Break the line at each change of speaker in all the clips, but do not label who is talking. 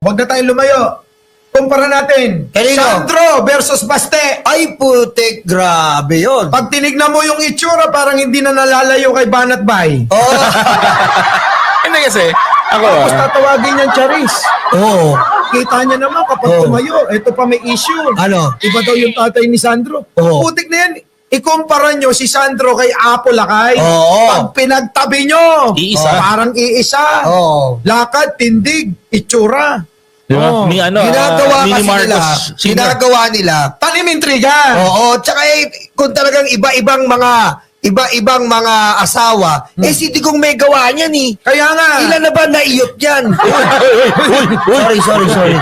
Huwag na tayong lumayo. Kumpara natin.
Kanino?
Sandro versus Baste.
Ay, putik, grabe yun.
Pag tinignan mo yung itsura, parang hindi na nalalayo kay Banat Bay.
Oo.
Hindi kasi, ako
Tapos tatawagin niyang Charis.
Oo.
Kita niya naman kapag
Oo.
tumayo. Ito pa may issue.
Ano?
Iba daw yung tatay ni Sandro.
Oo.
Putik na yan. Ikumpara nyo si Sandro kay Apo Lakay.
Oo.
Pag pinagtabi nyo,
Iisa.
parang iisa.
Oo.
Lakad, tindig, itsura.
di ba?
Oo.
Ni ano,
Ginagawa
Mini
kasi nila.
Marcos Sr.
Ginagawa nila.
Tanim intriga.
Oo. Tsaka kung talagang iba-ibang mga asawa, si Digong may gawa niyan eh.
Kaya nga,
Ilan na ba naiyot yan?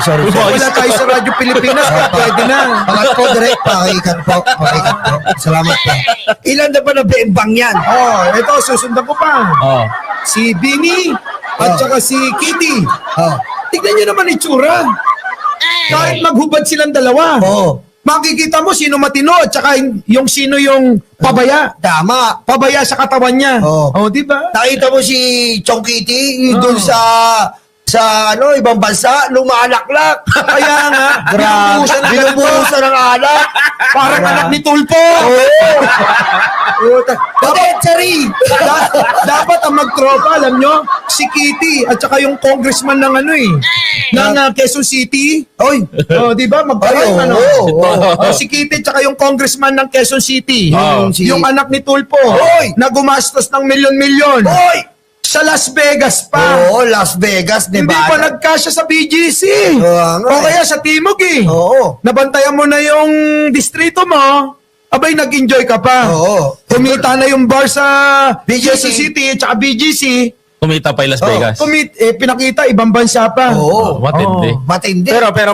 Sorry.
wala tayo sa Radyo Pilipinas, kaya pwede na.
Pangat po, direct. Pakikat po. Salamat po. Ilan na ba na bembang yan?
Ito, susundan ko pa.
Oh.
Si Bini at saka si Kitty.
Oo.
Tignan nyo naman itsura. Kahit maghubad silang dalawa.
Oo.
Makikita mo sino matino at saka yung sino yung pabaya.
Tama.
Pabaya sa katawan niya.
Oo.
Di ba?
Nakita mo si Chong Kitty doon
Oo.
sa ibang bansa, lumalaklak.
Kaya nga,
Grabe. Binubuhusan ng alak.
parang anak ni Tulpo.
Sorry.
Dapat ang magtropa, alam nyo, si Kitty at saka yung congressman ng ng Quezon City.
Oy.
Di ba? Magkaroon
Ay,
ano?
oo.
Si Kitty at saka yung congressman ng Quezon City.
Oo.
Yung anak ni Tulpo.
Oy.
Na gumastos ng milyon-milyon.
Oy.
Sa Las Vegas pa.
Oo, Las Vegas,
Hindi
Nevada.
pa nagkasya sa BGC.
Oo nga
O
eh.
kaya sa Timog
Oo.
Nabantayan mo na yung distrito mo. Abay, nag-enjoy ka pa.
Oo.
Kumita na yung bar sa
BGC.
Quezon City at saka BGC.
Kumita pa yung Las Vegas.
Pinakita, ibang bansa pa.
Oo.
Matindi.
Matindi.
Pero